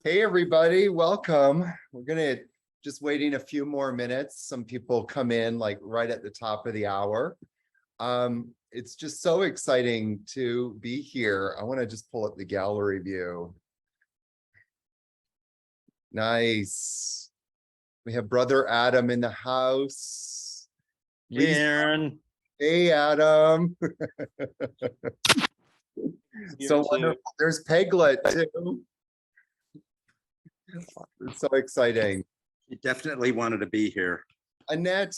Hey, everybody, welcome. We're gonna just waiting a few more minutes. Some people come in like right at the top of the hour. It's just so exciting to be here. I want to just pull up the gallery view. Nice. We have brother Adam in the house. Hey, Aaron. Hey, Adam. So Too. wonderful. There's Peglet too. It's so exciting. He definitely wanted to be here. Annette.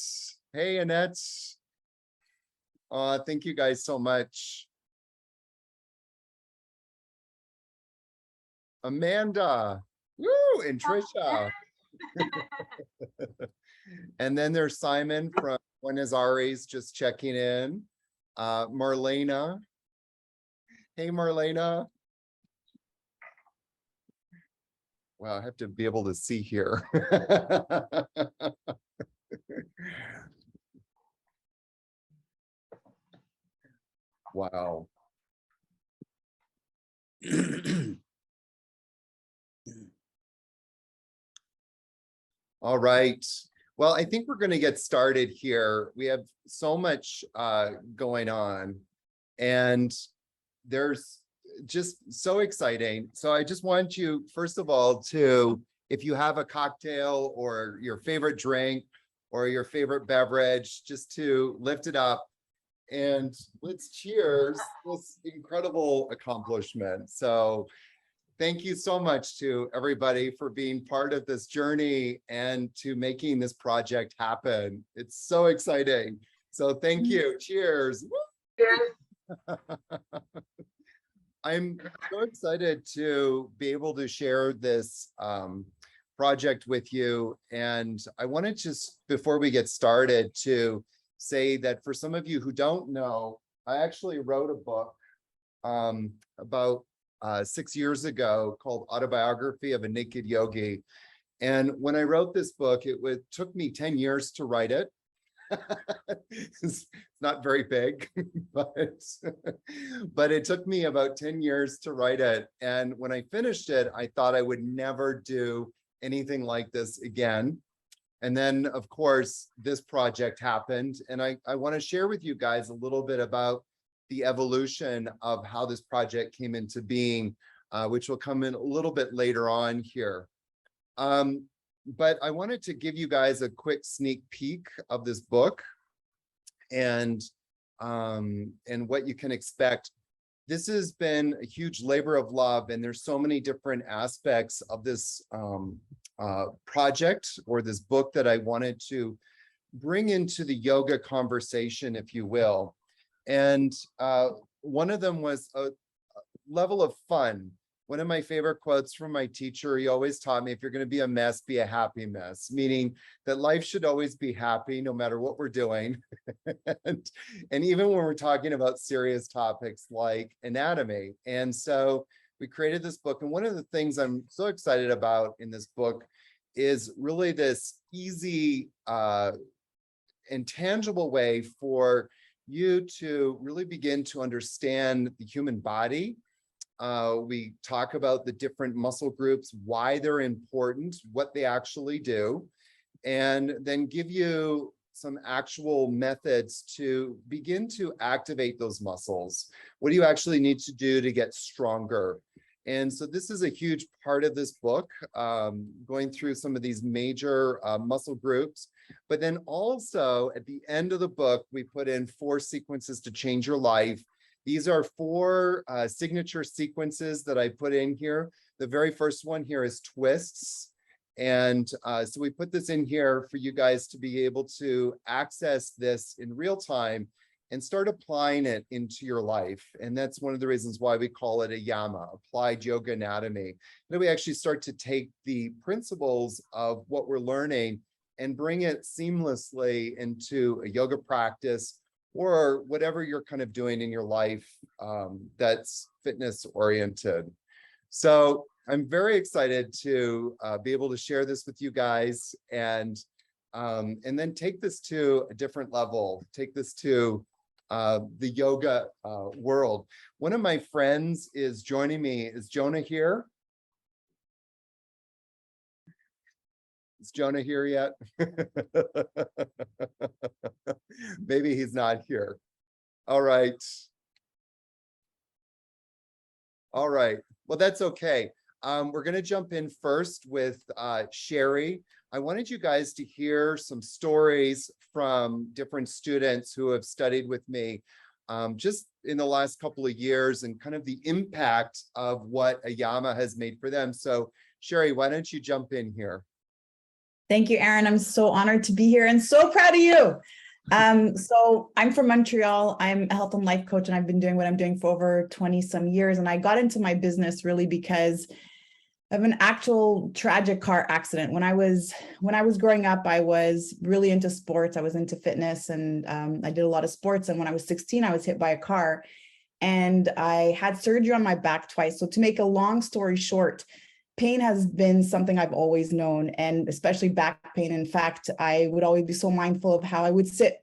Hey, Annette. Thank you guys so much. Amanda. Woo, and Trisha. And then there's Simon from Buenos Aires just checking in. Marlena. Hey, Marlena. Wow, I have to be able to see here. Wow. All right. Well, I think we're going to get started here. We have so much going on, and there's just so exciting. So I just want you, first of all, to, if you have a cocktail or your favorite drink or your favorite beverage, just to lift it up and let's cheers this incredible accomplishment. So thank you so much to everybody for being part of this journey and to making this project happen. It's so exciting. So thank you. Cheers. Cheers. I'm so excited to be able to share this project with you. And I want to just, before we get started, to say that for some of you who don't know, I actually wrote a book about 6 years ago called Autobiography of a Naked Yogi. And when I wrote this book, it took me 10 years to write it. It's not very big, but it took me about 10 years to write it. And when I finished it, I thought I would never do anything like this again. And then, of course, this project happened. And I want to share with you guys a little bit about the evolution of how this project came into being, which will come in a little bit later on here. But I wanted to give you guys a quick sneak peek of this book and what you can expect. This has been a huge labor of love, and there's so many different aspects of this project or this book that I wanted to bring into the yoga conversation, if you will. And one of them was a level of fun. One of my favorite quotes from my teacher, he always taught me, if you're going to be a mess, be a happy mess, meaning that life should always be happy no matter what we're doing. and even when we're talking about serious topics like anatomy. And so we created this book. And one of the things I'm so excited about in this book is really this easy and tangible way for you to really begin to understand the human body. We talk about the different muscle groups, why they're important, what they actually do, and then give you some actual methods to begin to activate those muscles. What do you actually need to do to get stronger? And so this is a huge part of this book, going through some of these major muscle groups. But then also at the end of the book, we put in 4 sequences to change your life. These are 4 signature sequences that I put in here. The very first one here is twists. And so we put this in here for you guys to be able to access this in real time and start applying it into your life. And that's one of the reasons why we call it AYAMA, Applied Yoga Anatomy. Then we actually start to take the principles of what we're learning and bring it seamlessly into a yoga practice or whatever you're kind of doing in your life that's fitness oriented. So I'm very excited to be able to share this with you guys and then take this to a different level, take this to the yoga world. One of my friends is joining me. Is Jonah here? Is Jonah here yet? Maybe he's not here. All right. All right. Well, that's okay. We're going to jump in first with Sherry. I wanted you guys to hear some stories from different students who have studied with me just in the last couple of years and kind of the impact of what AYAMA has made for them. So Sherry, why don't you jump in here? Thank you, Aaron. I'm so honored to be here and so proud of you. So I'm from Montreal. I'm a health and life coach, and I've been doing what I'm doing for over 20 some years. And I got into my business really because of an actual tragic car accident. When I was growing up, I was really into sports. I was into fitness, and I did a lot of sports. And when I was 16, I was hit by a car, and I had surgery on my back twice. So to make a long story short, pain has been something I've always known, and especially back pain. In fact, I would always be so mindful of how I would sit.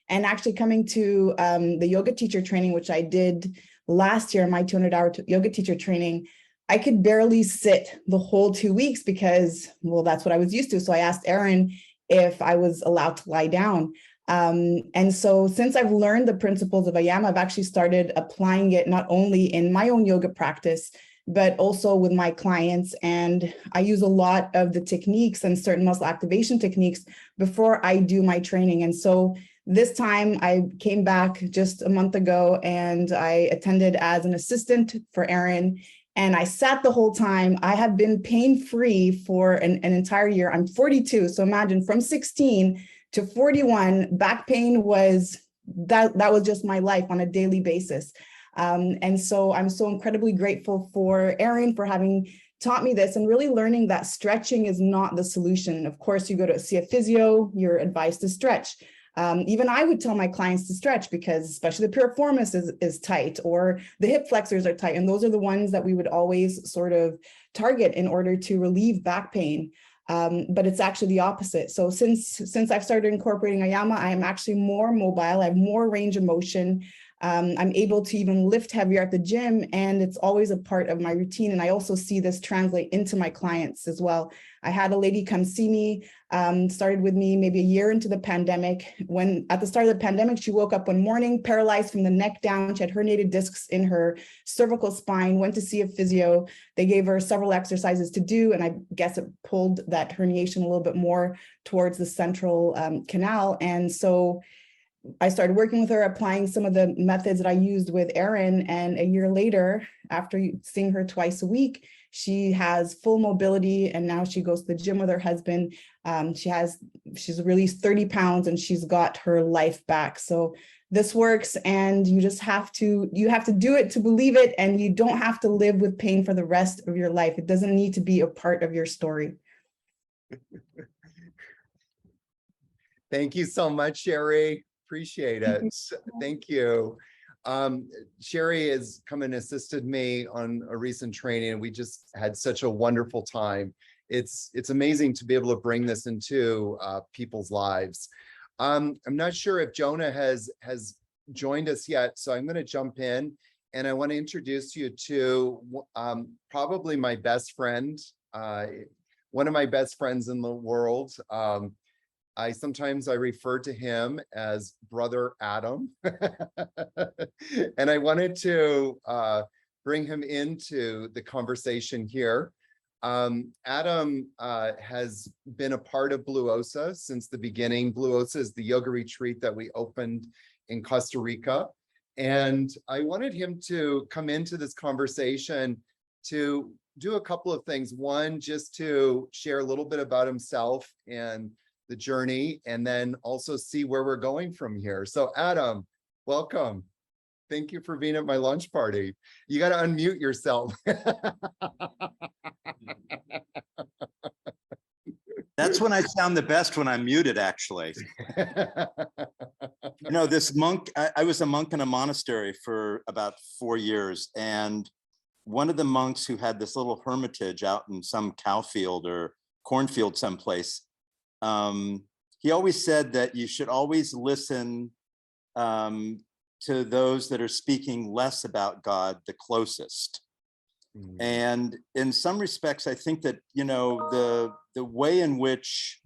And actually coming to the yoga teacher training, which I did last year, my 200-hour yoga teacher training, I could barely sit the whole 2 weeks because, well, that's what I was used to. So I asked Aaron if I was allowed to lie down. And so since I've learned the principles of AYAMA, I've actually started applying it not only in my own yoga practice, but also with my clients. And I use a lot of the techniques and certain muscle activation techniques before I do my training. And so this time I came back just a month ago, and I attended as an assistant for Aaron. And I sat the whole time. I have been pain-free for an entire year. I'm 42. So imagine from 16 to 41, back pain was, that was just my life on a daily basis. And so I'm so incredibly grateful for Aaron for having taught me this and really learning that stretching is not the solution. Of course, you go to see a physio, you're advised to stretch. Even I would tell my clients to stretch because especially the piriformis is tight, or the hip flexors are tight. And those are the ones that we would always sort of target in order to relieve back pain. But it's actually the opposite. So since I've started incorporating AYAMA, I am actually more mobile. I have more range of motion. I'm able to even lift heavier at the gym, and it's always a part of my routine. And I also see this translate into my clients as well. I had a lady come see me, started with me maybe a year into the pandemic. When at the start of the pandemic, she woke up one morning, paralyzed from the neck down. She had herniated discs in her cervical spine, went to see a physio. They gave her several exercises to do, and I guess it pulled that herniation a little bit more towards the central canal. And so I started working with her, applying some of the methods that I used with Aaron. And a year later, after seeing her twice a week, she has full mobility, and now she goes to the gym with her husband. She's released 30 pounds, and she's got her life back. So this works, and you just have to do it to believe it, and you don't have to live with pain for the rest of your life. It doesn't need to be a part of your story. Thank you so much, Sherry. Appreciate it. Thank you. Sherry has come and assisted me on a recent training, and we just had such a wonderful time. It's amazing to be able to bring this into people's lives. I'm not sure if Jonah has joined us yet, so I'm going to jump in, and I want to introduce you to probably my best friend, one of my best friends in the world. Sometimes I refer to him as Brother Adam, and I wanted to bring him into the conversation here. Adam has been a part of Blue Osa since the beginning. Blue Osa is the yoga retreat that we opened in Costa Rica, and I wanted him to come into this conversation to do a couple of things. One, just to share a little bit about himself and the journey, and then also see where we're going from here. So Adam, welcome. Thank you for being at my lunch party. You got to unmute yourself. That's when I sound the best, when I'm muted, actually. You know, this monk, I was a monk in a monastery for about 4 years. And one of the monks who had this little hermitage out in some cow field or cornfield someplace, he always said that you should always listen to those that are speaking less about God the closest. Mm. And in some respects, I think that, you know, the way in which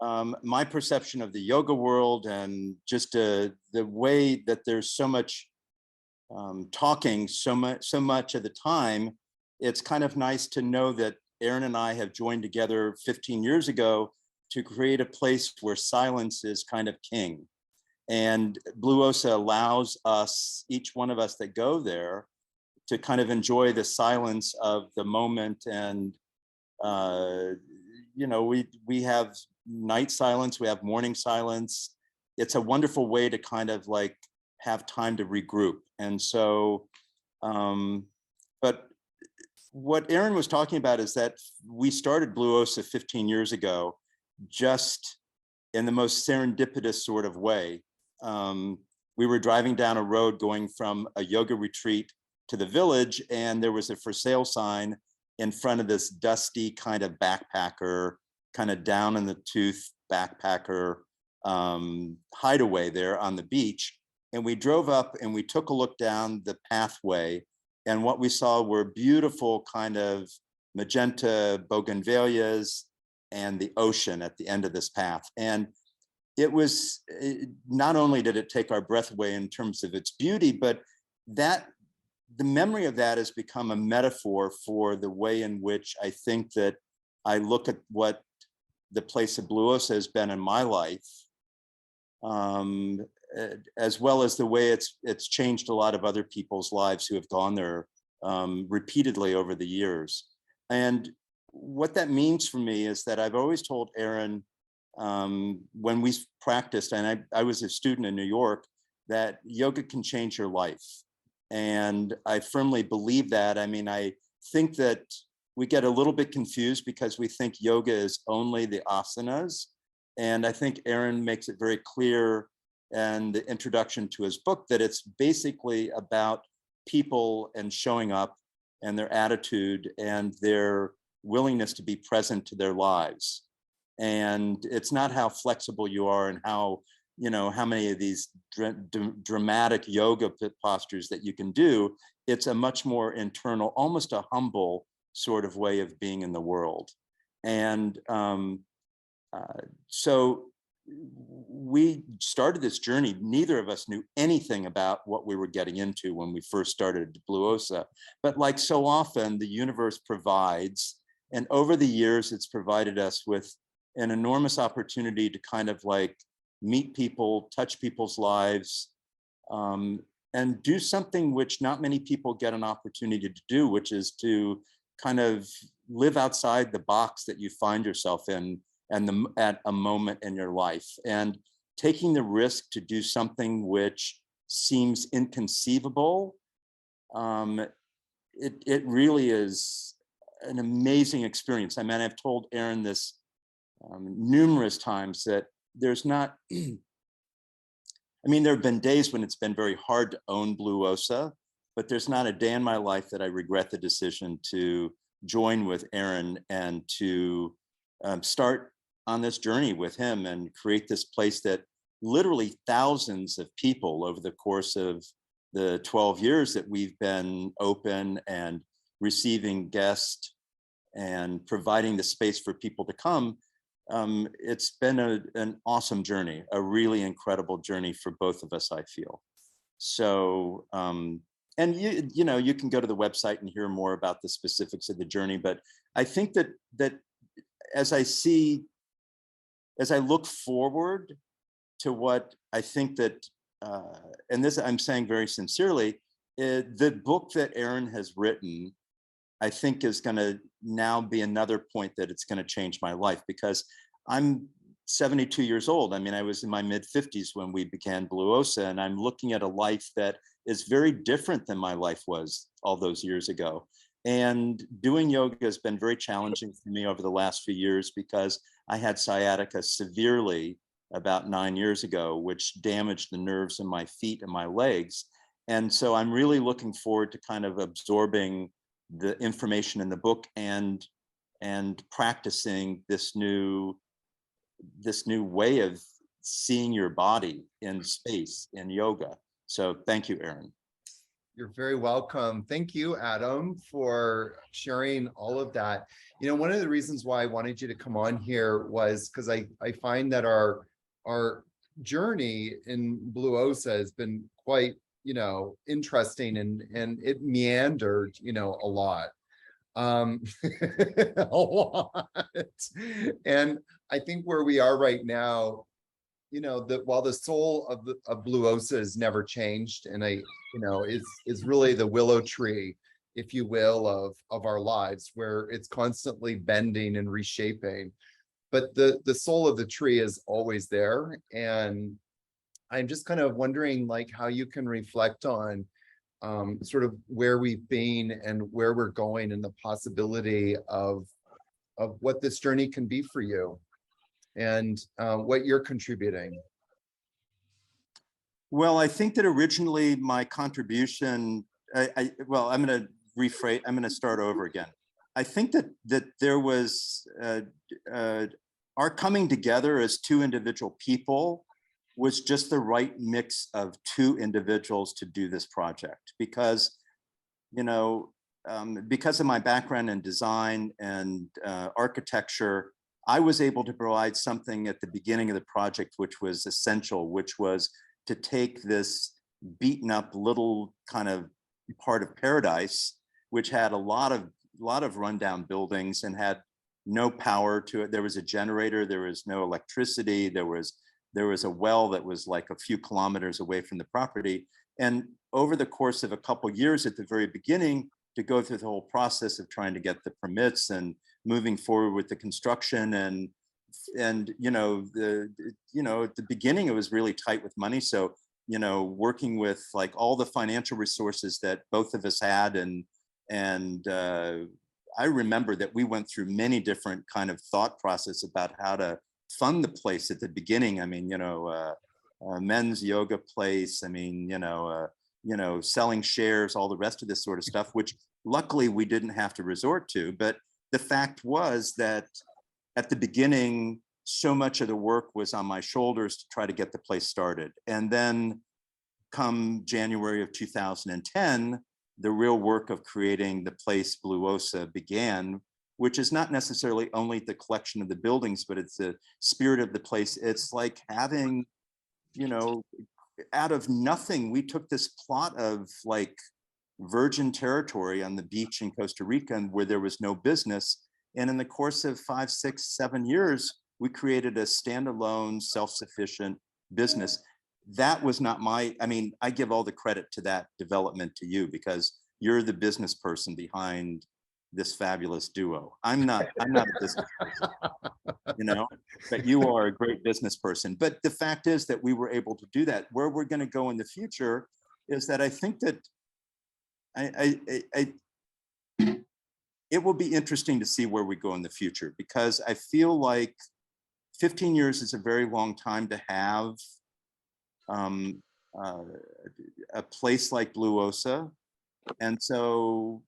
my perception of the yoga world and just the way that there's so much talking so much of the time, it's kind of nice to know that Aaron and I have joined together 15 years ago to create a place where silence is kind of king. And Blue Osa allows us, each one of us that go there, to kind of enjoy the silence of the moment. And you know, we have night silence, we have morning silence. It's a wonderful way to kind of like have time to regroup. And so, but what Aaron was talking about is that we started Blue Osa 15 years ago, just in the most serendipitous sort of way. We were driving down a road going from a yoga retreat to the village, and there was a for sale sign in front of this dusty kind of backpacker, kind of down in the tooth backpacker hideaway there on the beach. And we drove up and we took a look down the pathway, and what we saw were beautiful kind of magenta bougainvilleas and the ocean at the end of this path. And it was, not only did it take our breath away in terms of its beauty, but that the memory of that has become a metaphor for the way in which I think that I look at what the place of Blue Osa has been in my life, as well as the way it's changed a lot of other people's lives who have gone there repeatedly over the years. And what that means for me is that I've always told Aaron, when we practiced, and I was a student in New York, that yoga can change your life. And I firmly believe that. I mean, I think that we get a little bit confused because we think yoga is only the asanas. And I think Aaron makes it very clear in the introduction to his book that it's basically about people and showing up and their attitude and their willingness to be present to their lives. And it's not how flexible you are and how, you know, how many of these dramatic yoga postures that you can do. It's a much more internal, almost a humble sort of way of being in the world. And so we started this journey. Neither of us knew anything about what we were getting into when we first started Blue Osa. But like so often, the universe provides. And over the years, it's provided us with an enormous opportunity to kind of like meet people, touch people's lives, and do something which not many people get an opportunity to do, which is to kind of live outside the box that you find yourself in and at a moment in your life. And taking the risk to do something which seems inconceivable, it really is an amazing experience. I mean, I've told Aaron this numerous times that there's not, I mean, there have been days when it's been very hard to own Blue Osa, but there's not a day in my life that I regret the decision to join with Aaron and to start on this journey with him and create this place that literally thousands of people over the course of the 12 years that we've been open and receiving guests and providing the space for people to come. It's been an awesome journey, a really incredible journey for both of us, I feel. So, and you know, you can go to the website and hear more about the specifics of the journey, but I think that as I look forward to what I think that, and this I'm saying very sincerely, the book that Aaron has written, I think is going to now be another point that it's going to change my life, because I'm 72 years old. I mean, I was in my mid 50s when we began Blue Osa, and I'm looking at a life that is very different than my life was all those years ago. And doing yoga has been very challenging for me over the last few years because I had sciatica severely about 9 years ago, which damaged the nerves in my feet and my legs. And so I'm really looking forward to kind of absorbing the information in the book and practicing this new way of seeing your body in space in yoga. So thank you, Aaron. You're very welcome. Thank you, Adam, for sharing all of that. You know, one of the reasons why I wanted you to come on here was because I find that our journey in Blue Osa has been quite, you know, interesting, and it meandered, you know, a lot. A lot. And I think where we are right now, you know, that while the soul of Blue Osa has never changed, and you know, is really the willow tree, if you will, of our lives, where it's constantly bending and reshaping. But the soul of the tree is always there. And I'm just kind of wondering, like, how you can reflect on sort of where we've been and where we're going, and the possibility of what this journey can be for you, and what you're contributing. Well, I think that originally my contribution, well, I'm going to rephrase, I'm going to start over again. I think that there was our coming together as two individual people was just the right mix of two individuals to do this project, because, you know, because of my background in design and architecture, I was able to provide something at the beginning of the project which was essential, which was to take this beaten up little kind of part of paradise, which had a lot of rundown buildings and had no power to it. There was a generator, there was no electricity, there was a well that was like a few kilometers away from the property. And over the course of a couple of years at the very beginning, to go through the whole process of trying to get the permits and moving forward with the construction, and you know, at the beginning it was really tight with money. So, you know, working with like all the financial resources that both of us had, and I remember that we went through many different kind of thought process about how to fund the place at the beginning. I mean, you know, a men's yoga place. I mean, you know, selling shares, all the rest of this sort of stuff, which luckily we didn't have to resort to. But the fact was that at the beginning, so much of the work was on my shoulders to try to get the place started. And then come January of 2010, the real work of creating the place Blue Osa began, which is not necessarily only the collection of the buildings, but it's the spirit of the place. It's like having, you know, out of nothing, we took this plot of like virgin territory on the beach in Costa Rica, and where there was no business. And in the course of 5, 6, 7 years, we created a standalone, self-sufficient business. That was not my, I mean, I give all the credit to that development to you, because you're the business person behind this fabulous duo. I'm not a business person, you know, but you are a great business person. But the fact is that we were able to do that. Where we're going to go in the future is that I think that it will be interesting to see where we go in the future, because I feel like 15 years is a very long time to have a place like Blue Osa. And so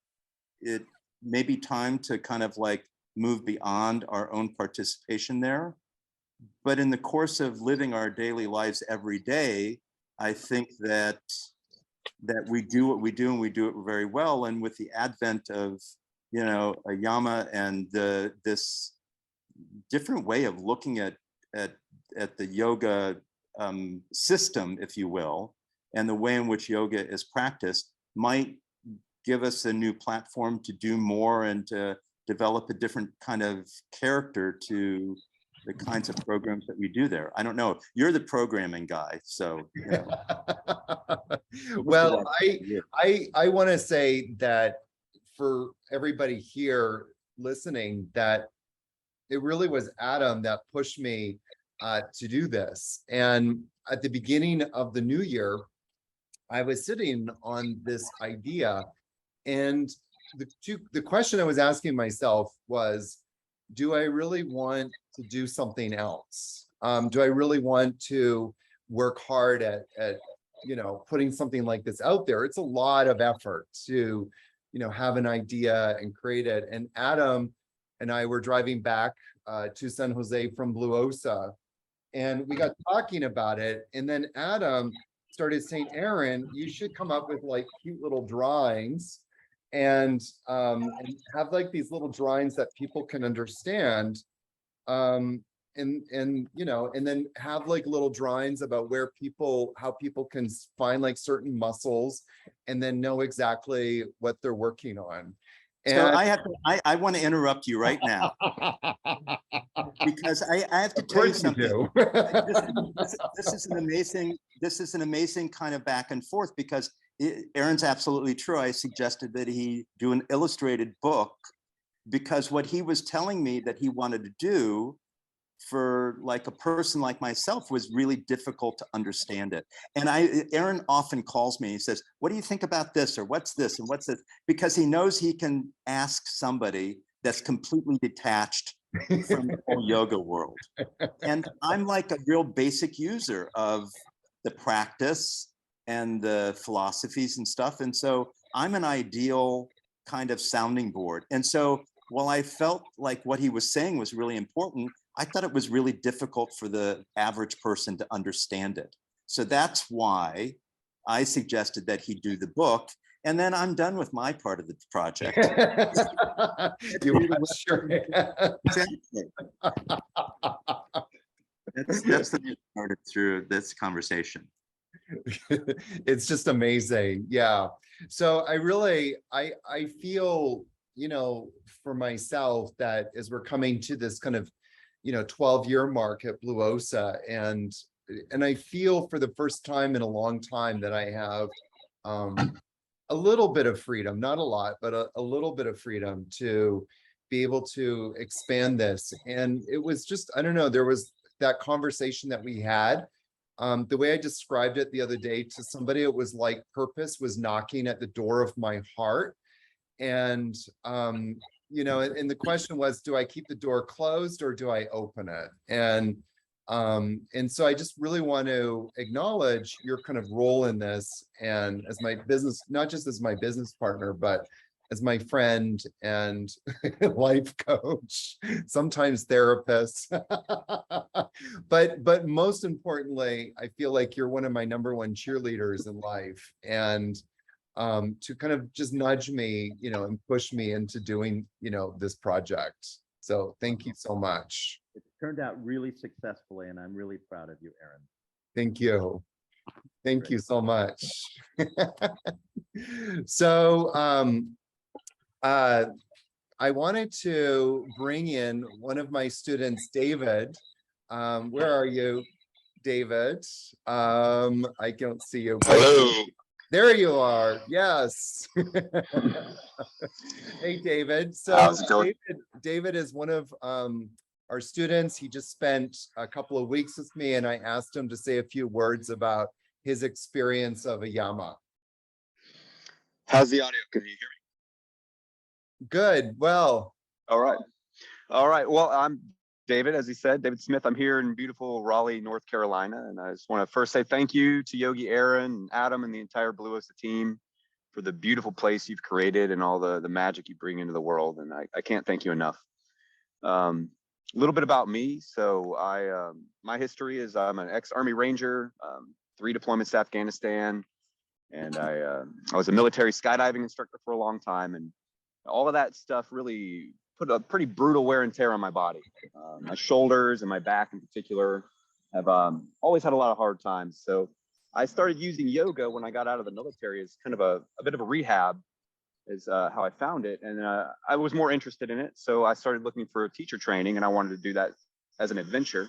it may be time to kind of like move beyond our own participation there. But in the course of living our daily lives every day, I think that we do what we do, and we do it very well. And with the advent of, you know, AYAMA and this different way of looking at the yoga system, if you will, and the way in which yoga is practiced, might give us a new platform to do more and to develop a different kind of character to the kinds of programs that we do there. I don't know. You're the programming guy, so. You know. Well, I want to say that for everybody here listening, that it really was Adam that pushed me to do this. And at the beginning of the new year, I was sitting on this idea, and the question I was asking myself was, do I really want to do something else? Do I really want to work hard at you know, putting something like this out there? It's a lot of effort to, you know, have an idea and create it. And Adam and I were driving back to San Jose from Blue Osa, and we got talking about it. And then Adam started saying, Aaron, you should come up with like cute little drawings and have like these little drawings that people can understand. And you know, and then have like little drawings about where how people can find like certain muscles and then know exactly what they're working on. So And I want to interrupt you right now because I have to of tell you course you something. do. This is an amazing kind of back and forth because Aaron's absolutely true. I suggested that he do an illustrated book because what he was telling me that he wanted to do for like a person like myself was really difficult to understand it. And Aaron often calls me, he says, what do you think about this? Or what's this? And what's this? Because he knows he can ask somebody that's completely detached from the whole yoga world. And I'm like a real basic user of the practice and the philosophies and stuff. And so I'm an ideal kind of sounding board. And so while I felt like what he was saying was really important, I thought it was really difficult for the average person to understand it. So that's why I suggested that he do the book. And then I'm done with my part of the project. Sure. That's the way I started through this conversation. It's just amazing. Yeah. So I feel, you know, for myself that as we're coming to this kind of, you know, 12-year mark at Blue Osa, and I feel for the first time in a long time that I have a little bit of freedom, not a lot, but a little bit of freedom to be able to expand this. And it was just, I don't know, there was that conversation that we had. The way I described it the other day to somebody, it was like purpose was knocking at the door of my heart. And you know, and the question was, do I keep the door closed or do I open it? And so I just really want to acknowledge your kind of role in this, and as my business, not just as my business partner, but as my friend and life coach, sometimes therapist. But most importantly, I feel like you're one of my #1 cheerleaders in life, and to kind of just nudge me, you know, and push me into doing, you know, this project. So thank you so much. It turned out really successfully, and I'm really proud of you, Aaron. Thank you. Thank you so much. So I wanted to bring in one of my students, David. Where are you, David? I don't see you. Hello. There you are. Yes. Hey, David. So How's it going? David is one of our students. He just spent a couple of weeks with me, and I asked him to say a few words about his experience of AYAMA. How's the audio? Can you hear me? Good. Well. All right. All right. Well, I'm David, as he said, David Smith. I'm here in beautiful Raleigh, North Carolina. And I just want to first say thank you to Yogi Aaron and Adam and the entire Blue Osa team for the beautiful place you've created and all the magic you bring into the world. And I can't thank you enough. A little bit about me. So my history is I'm an ex-Army Ranger, 3 deployments to Afghanistan. And I was a military skydiving instructor for a long time. And all of that stuff really put a pretty brutal wear and tear on my body. My shoulders and my back in particular have always had a lot of hard times. So I started using yoga when I got out of the military as kind of a bit of a rehab is how I found it. And I was more interested in it. So I started looking for teacher training, and I wanted to do that as an adventure.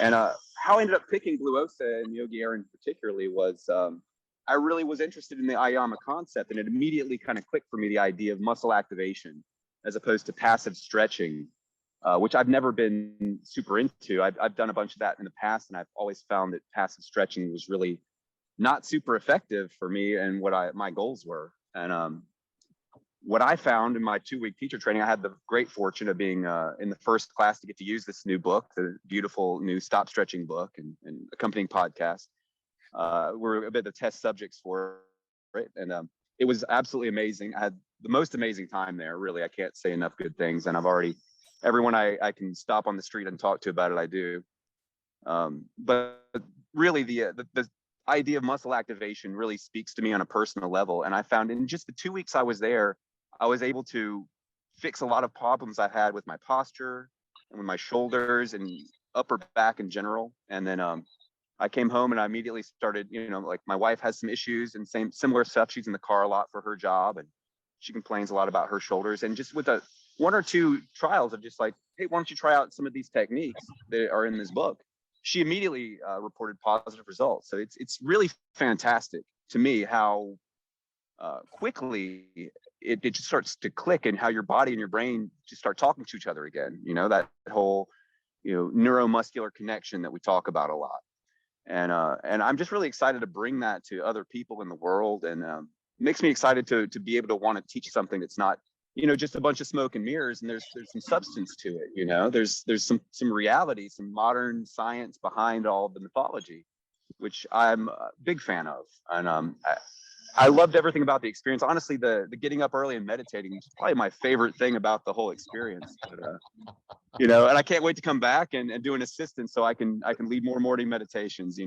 And how I ended up picking Blue Osa and Yogi Aaron particularly was I really was interested in the AYAMA concept, and it immediately kind of clicked for me, the idea of muscle activation as opposed to passive stretching, which I've never been super into. I've done a bunch of that in the past, and I've always found that passive stretching was really not super effective for me and what my goals were. And what I found in my 2-week teacher training, I had the great fortune of being in the first class to get to use this new book, the beautiful new Stop Stretching book and accompanying podcast. We're a bit of test subjects for it. And it was absolutely amazing. I had the most amazing time there. Really, I can't say enough good things. And I've already, everyone I can stop on the street and talk to about it, I do. But really the idea of muscle activation really speaks to me on a personal level. And I found in just the 2 weeks I was there, I was able to fix a lot of problems I've had with my posture and with my shoulders and upper back in general. And then I came home and I immediately started, like my wife has some issues and similar stuff. She's in the car a lot for her job and she complains a lot about her shoulders. And just with one or two trials of just like, hey, why don't you try out some of these techniques that are in this book? She immediately reported positive results. So it's really fantastic to me how quickly it just starts to click and how your body and your brain just start talking to each other again. That whole, neuromuscular connection that we talk about a lot. And I'm just really excited to bring that to other people in the world. And it makes me excited to be able to want to teach something that's not, just a bunch of smoke and mirrors, and there's some substance to it. There's some reality, some modern science behind all the mythology, which I'm a big fan of. And I loved everything about the experience. Honestly, the getting up early and meditating is probably my favorite thing about the whole experience. But, and I can't wait to come back and do an assistant so I can lead more morning meditations.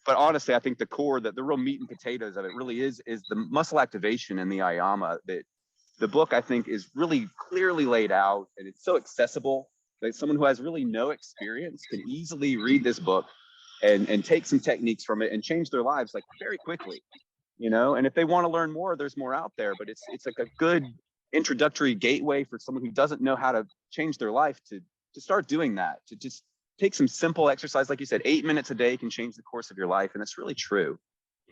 But honestly, I think the core, the real meat and potatoes of it really is the muscle activation and the AYAMA. That the book, I think, is really clearly laid out, and it's so accessible that someone who has really no experience can easily read this book and take some techniques from it and change their lives like very quickly. And if they want to learn more, there's more out there, but it's like a good introductory gateway for someone who doesn't know how to change their life to start doing that, to just take some simple exercise. Like you said, 8 minutes a day can change the course of your life. And it's really true.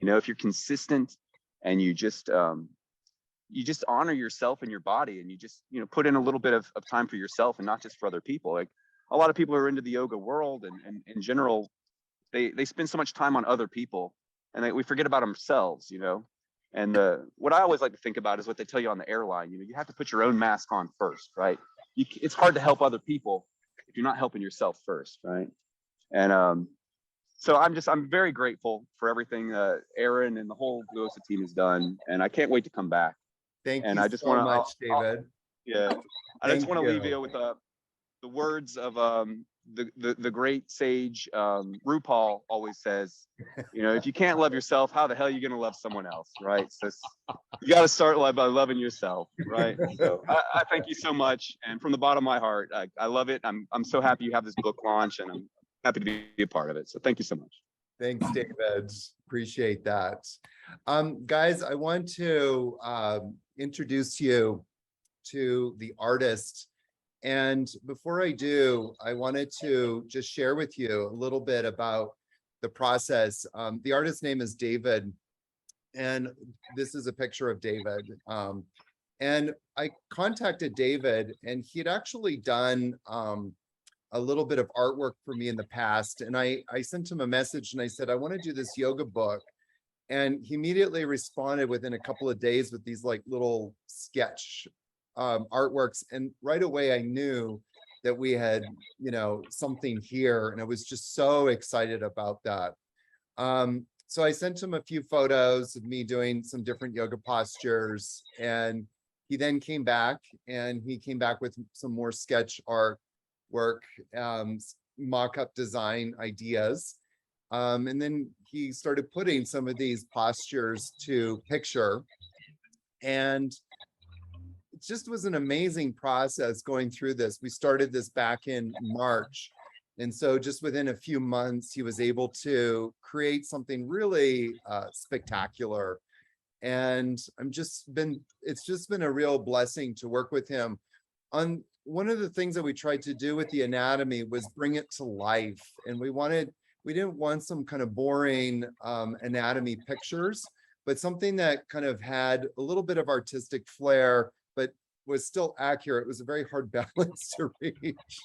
If you're consistent and you just honor yourself and your body, and you just, put in a little bit of time for yourself and not just for other people. Like a lot of people who are into the yoga world and in general, they spend so much time on other people and we forget about ourselves, And what I always like to think about is what they tell you on the airline. You have to put your own mask on first, right? It's hard to help other people if you're not helping yourself first, right? And so I'm very grateful for everything Aaron and the whole Blue Osa team has done, and I can't wait to come back. Thank And you I just so want much, David. I just want to leave you. you with the words of the great sage RuPaul always says, if you can't love yourself, how the hell are you going to love someone else, right? So you got to start by loving yourself, right? So I thank you so much, and from the bottom of my heart, I love it. I'm so happy you have this book launch, and I'm happy to be a part of it. So thank you so much. Thanks, David. Appreciate that. Guys, I want to introduce you to the artist. And before I do, I wanted to just share with you a little bit about the process. The artist's name is David, and this is a picture of David. And I contacted David, and he had actually done a little bit of artwork for me in the past. And I sent him a message and I said, I want to do this yoga book. And he immediately responded within a couple of days with these like little sketch artworks. And right away I knew that we had, something here. And I was just so excited about that. So I sent him a few photos of me doing some different yoga postures. And he then came back with some more sketch art work, mock-up design ideas. And then he started putting some of these postures to picture. And it just was an amazing process going through this. We started this back in March. And so just within a few months, he was able to create something really spectacular. And it's just been a real blessing to work with him. On one of the things that we tried to do with the anatomy was bring it to life. And we didn't want some kind of boring anatomy pictures, but something that kind of had a little bit of artistic flair, but was still accurate. It was a very hard balance to reach.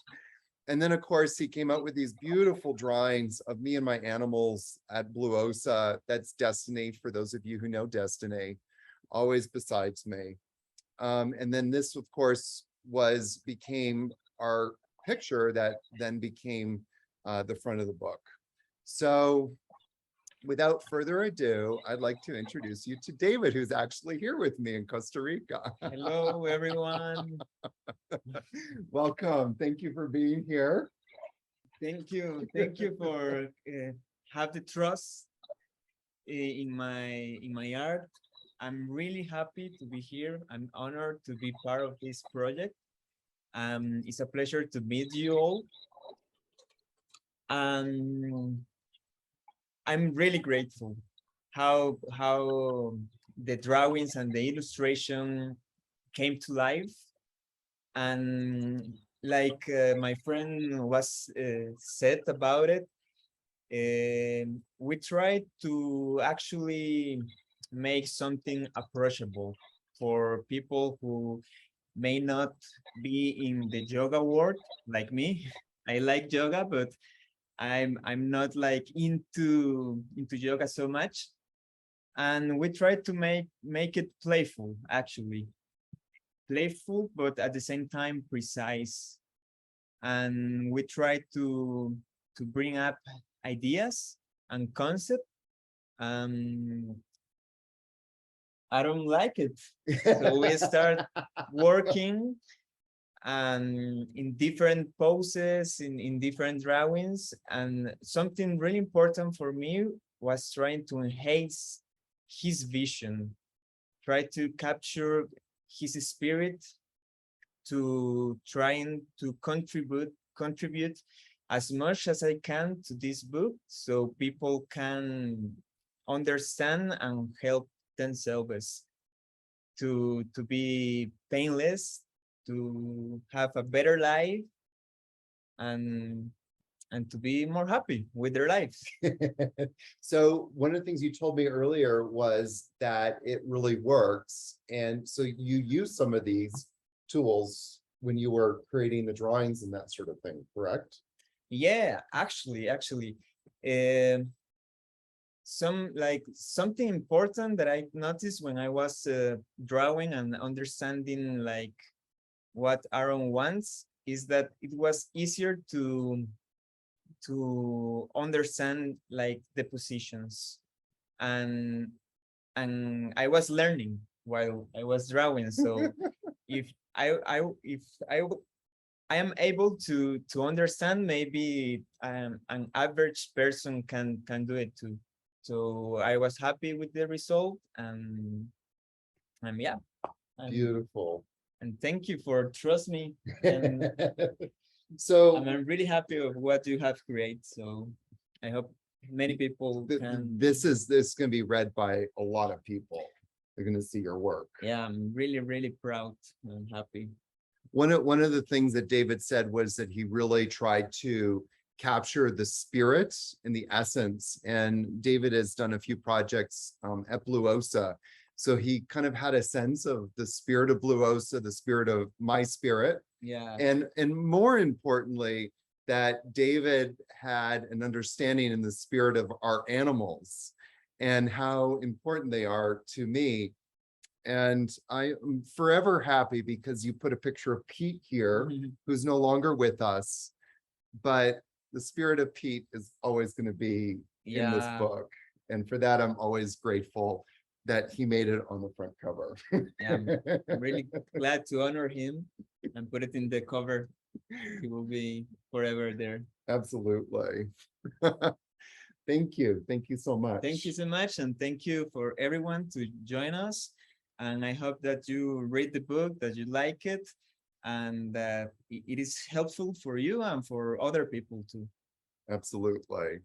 And then, of course, he came out with these beautiful drawings of me and my animals at Blue Osa. That's Destiny, for those of you who know Destiny, always besides me. And then this, of course, became our picture that then became the front of the book. So without further ado, I'd like to introduce you to David, who's actually here with me in Costa Rica. Hello, everyone. Welcome. Thank you for being here. Thank you. Thank you for have the trust in my art. I'm really happy to be here. I'm honored to be part of this project. It's a pleasure to meet you all. And I'm really grateful how the drawings and the illustration came to life. And like my friend was said about it, we tried to actually make something approachable for people who may not be in the yoga world like me. I like yoga, but I'm not like into yoga so much. And we tried to make it playful, actually. Playful, but at the same time precise. And we try to bring up ideas and concept. I don't like it, so we start working and in different poses, in different drawings. And something really important for me was trying to enhance his vision, try to capture his spirit, to trying to contribute as much as I can to this book, so people can understand and help themselves to be painless, to have a better life, and to be more happy with their lives. So one of the things you told me earlier was that it really works. And so you use some of these tools when you were creating the drawings and that sort of thing, correct? Yeah, actually, something important that I noticed when I was drawing and understanding like what Aaron wants is that it was easier to understand like the positions, and I was learning while I was drawing. So if I am able to understand, maybe an average person can do it too. So I was happy with the result, and yeah. Beautiful. And thank you for trust me. And So I'm really happy with what you have created. So I hope many people can. this is going to be read by a lot of people. They're going to see your work. Yeah, I'm really proud and happy. One of the things that David said was that he really tried to capture the spirit and the essence. And David has done a few projects at Blue Osa. So he kind of had a sense of the spirit of Blue Osa, the spirit of my spirit. Yeah. And more importantly, that David had an understanding in the spirit of our animals and how important they are to me. And I am forever happy because you put a picture of Pete here, who's no longer with us, but the spirit of Pete is always going to be in this book. And for that, I'm always grateful that he made it on the front cover. Yeah, I'm really glad to honor him and put it in the cover. He will be forever there. Absolutely. Thank you. Thank you so much. Thank you so much. And thank you for everyone to join us. And I hope that you read the book, that you like it, and that it is helpful for you and for other people too. Absolutely.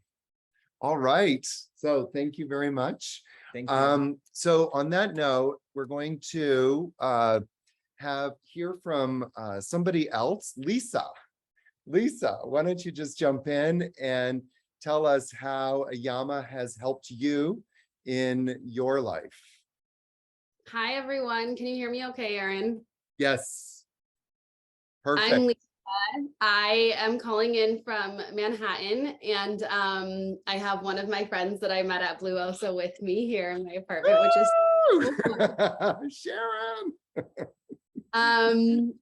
All right. So thank you very much. Thank you. So on that note, we're going to hear from somebody else, Lisa. Lisa, why don't you just jump in and tell us how AYAMA has helped you in your life? Hi, everyone. Can you hear me okay, Aaron? Yes. Perfect. I'm Lisa. I am calling in from Manhattan, and I have one of my friends that I met at Blue Osa with me here in my apartment, which is Sharon.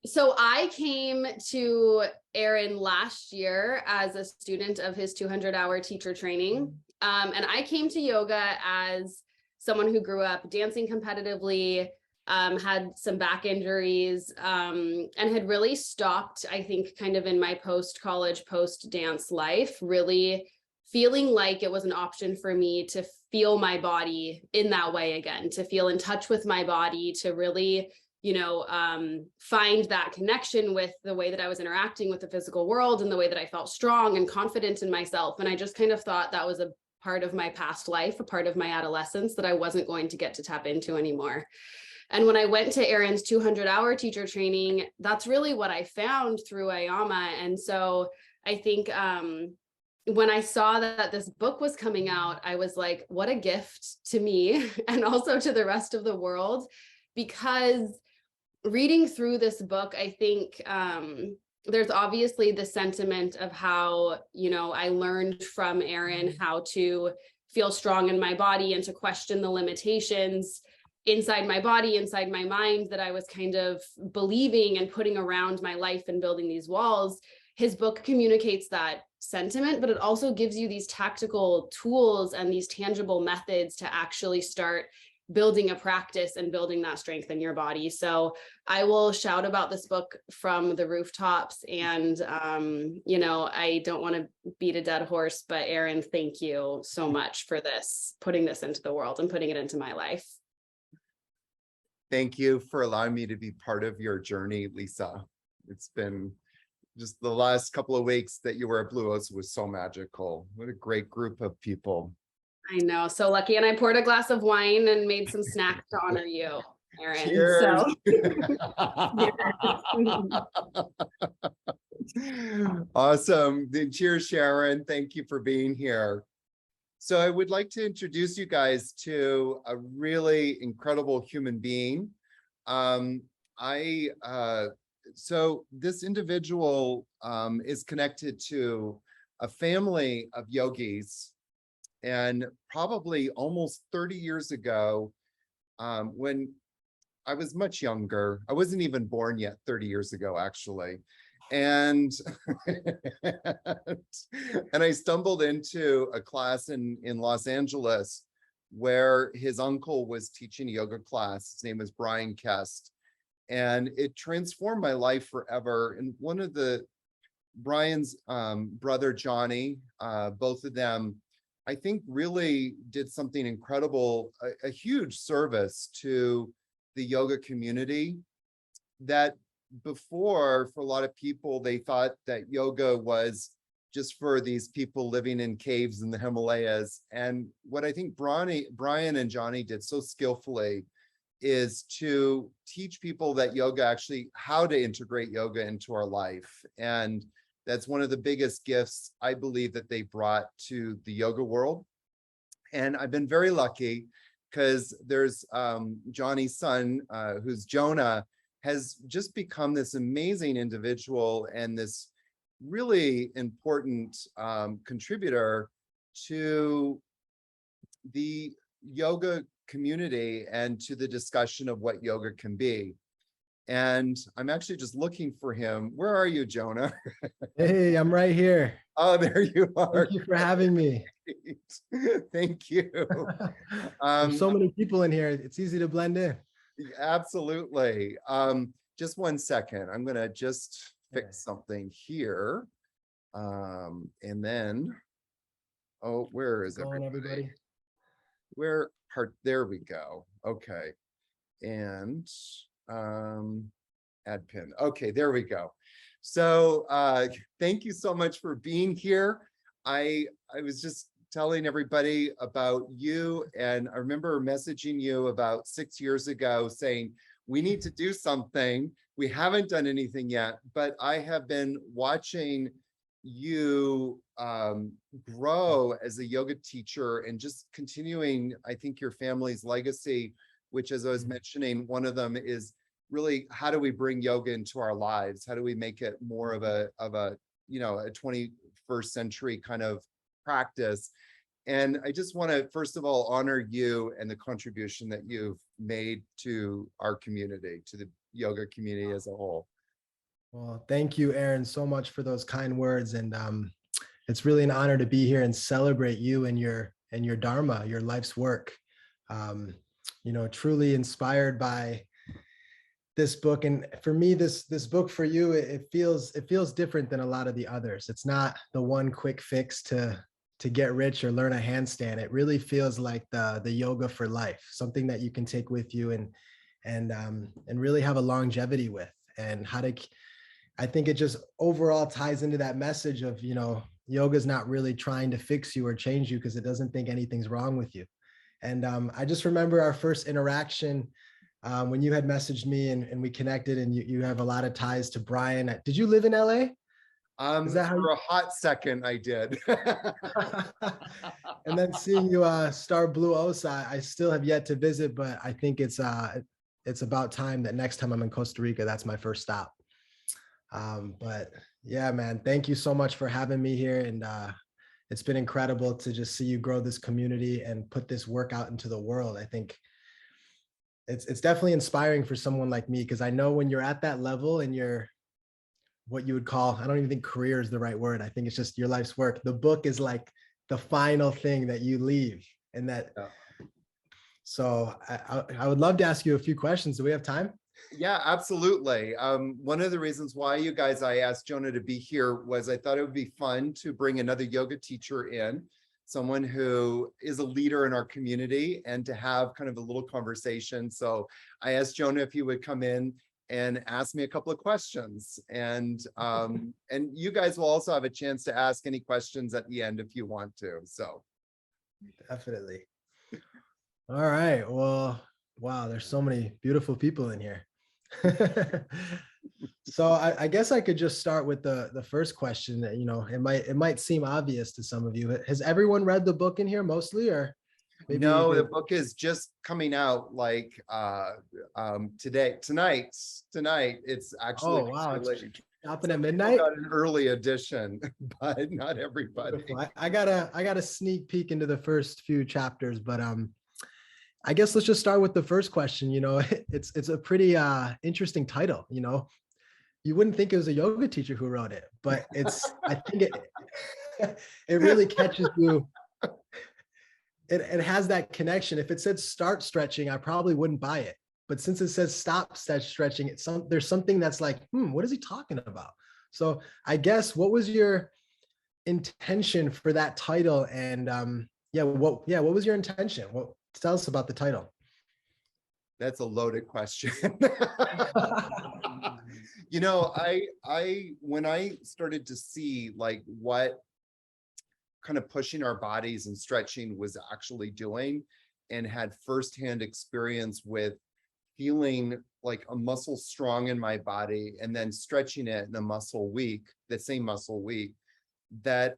So I came to Aaron last year as a student of his 200-hour teacher training. And I came to yoga as someone who grew up dancing competitively, had some back injuries, and had really stopped, I think, kind of in my post-college, post-dance life, really feeling like it was an option for me to feel my body in that way again, to feel in touch with my body, to really, find that connection with the way that I was interacting with the physical world and the way that I felt strong and confident in myself. And I just kind of thought that was a part of my past life, a part of my adolescence that I wasn't going to get to tap into anymore. And when I went to Aaron's 200-hour teacher training, that's really what I found through AYAMA. And so I think when I saw that this book was coming out, I was like, what a gift to me and also to the rest of the world, because reading through this book, I think there's obviously the sentiment of how, I learned from Aaron how to feel strong in my body and to question the limitations inside my body, inside my mind that I was kind of believing and putting around my life and building these walls. His book communicates that sentiment, but it also gives you these tactical tools and these tangible methods to actually start building a practice and building that strength in your body. So I will shout about this book from the rooftops. And, I don't want to beat a dead horse, but Aaron, thank you so much for this, putting this into the world and putting it into my life. Thank you for allowing me to be part of your journey, Lisa. It's been just the last couple of weeks that you were at Blue Osa was so magical. What a great group of people. I know, so lucky. And I poured a glass of wine and made some snacks to honor you, Aaron. Cheers. Awesome. Cheers, Sharon. Thank you for being here. So I would like to introduce you guys to a really incredible human being. So this individual is connected to a family of yogis, and probably almost 30 years ago, when I was much younger, I wasn't even born yet 30 years ago, actually. And and I stumbled into a class in Los Angeles where his uncle was teaching a yoga class. His name is Jonah Kest, and it transformed my life forever. And one of Brian's brother Johnny, both of them, I think, really did something incredible, a huge service to the yoga community that before, for a lot of people, they thought that yoga was just for these people living in caves in the Himalayas. And what I think Brian and Johnny did so skillfully is to teach people that yoga actually, how to integrate yoga into our life. And that's one of the biggest gifts I believe that they brought to the yoga world. And I've been very lucky because there's Johnny's son, who's Jonah, has just become this amazing individual and this really important contributor to the yoga community and to the discussion of what yoga can be. And I'm actually just looking for him. Where are you, Jonah? Hey, I'm right here. Oh, there you are. Thank you for having me. Thank you. There's so many people in here. It's easy to blend in. Absolutely. Just 1 second. I'm going to just fix something here. And then, where is everybody? There we go. Okay. And add pin. Okay, there we go. So thank you so much for being here. I was just telling everybody about you, and I remember messaging you about 6 years ago saying, we need to do something. We haven't done anything yet, but I have been watching you grow as a yoga teacher and just continuing, I think, your family's legacy, which, as I was mentioning, one of them is really, how do we bring yoga into our lives? How do we make it more of a 21st century kind of practice? And I just want to, first of all, honor you and the contribution that you've made to our community, to the yoga community as a whole. Well, thank you, Aaron, so much for those kind words. And it's really an honor to be here and celebrate you and your Dharma, your life's work. Truly inspired by this book. And for me, this book for you, it feels different than a lot of the others. It's not the one quick fix to to get rich or learn a handstand. It really feels like the yoga for life, something that you can take with you and really have a longevity with. And I think it just overall ties into that message of, yoga is not really trying to fix you or change you because it doesn't think anything's wrong with you. And I just remember our first interaction when you had messaged me and we connected, and you have a lot of ties to Brian. Did you live in LA? Is that For a hot second, I did. And then seeing you start Blue Osa, I still have yet to visit, but I think it's about time that next time I'm in Costa Rica, that's my first stop. But yeah, man, thank you so much for having me here. And it's been incredible to just see you grow this community and put this work out into the world. I think it's definitely inspiring for someone like me, because I know when you're at that level and you're what you would call, I don't even think career is the right word. I think it's just your life's work. The book is like the final thing that you leave. And that, so I would love to ask you a few questions. Do we have time? Yeah, absolutely. One of the reasons why I asked Jonah to be here was I thought it would be fun to bring another yoga teacher in, someone who is a leader in our community, and to have kind of a little conversation. So I asked Jonah if he would come in and ask me a couple of questions. And you guys will also have a chance to ask any questions at the end if you want to. So definitely. All right. Well, wow, there's so many beautiful people in here. So I guess I could just start with the first question that, it might seem obvious to some of you. Has everyone read the book in here mostly, or maybe? No, the book is just coming out like tonight. It's actually, oh wow, it's dropping at some people midnight. got an early edition, but not everybody. I got a sneak peek into the first few chapters, but I guess let's just start with the first question. It's a pretty interesting title. You wouldn't think it was a yoga teacher who wrote it, but I think it really catches you. It has that connection. If it said start stretching, I probably wouldn't buy it. But since it says stop stretching, there's something that's like, what is he talking about? So I guess, what was your intention for that title? And what was your intention? Tell us about the title. That's a loaded question. When I started to see like what kind of pushing our bodies and stretching was actually doing, and had firsthand experience with feeling like a muscle strong in my body and then stretching it and the same muscle weak, that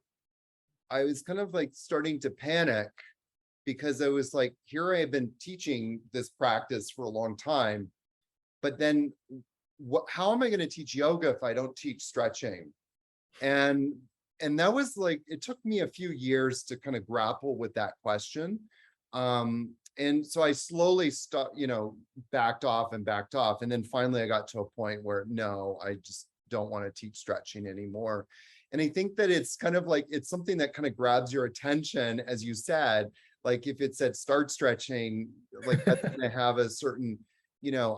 I was kind of like starting to panic, because I was like, here I have been teaching this practice for a long time, but then how am I going to teach yoga if I don't teach stretching? And that was like, it took me a few years to kind of grapple with that question. And so I slowly backed off. And then finally I got to a point where, no, I just don't want to teach stretching anymore. And I think that it's kind of like, it's something that kind of grabs your attention, as you said. Like if it said start stretching, like that's going to have a certain,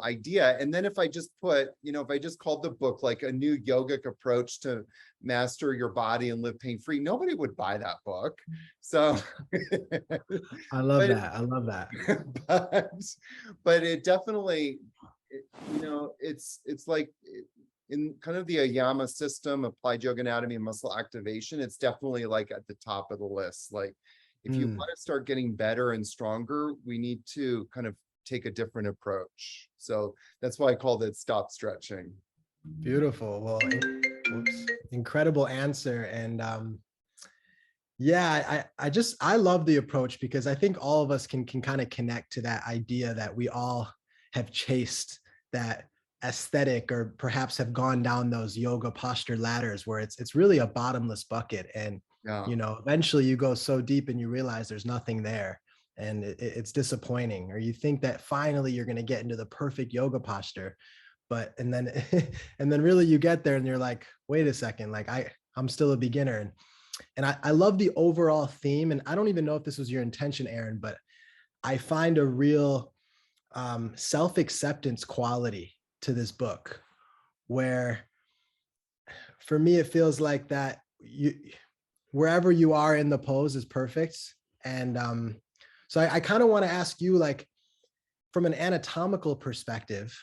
idea. And then if I just if I just called the book like a new yogic approach to master your body and live pain-free, nobody would buy that book. So I love that. But it definitely, it's like in kind of the AYAMA system, applied yoga anatomy and muscle activation, it's definitely like at the top of the list. Like, if you want to start getting better and stronger, we need to kind of take a different approach. So that's why I called it stop stretching. Beautiful. Well, incredible answer. And I love the approach, because I think all of us can kind of connect to that idea that we all have chased that aesthetic, or perhaps have gone down those yoga posture ladders where it's really a bottomless bucket. And eventually you go so deep and you realize there's nothing there, and it's disappointing. Or you think that finally you're going to get into the perfect yoga posture, and then really you get there and you're like, wait a second, like I'm still a beginner. And I love the overall theme. And I don't even know if this was your intention, Aaron, but I find a real self-acceptance quality to this book, where for me it feels like that wherever you are in the pose is perfect. And so I kind of want to ask you, like, from an anatomical perspective,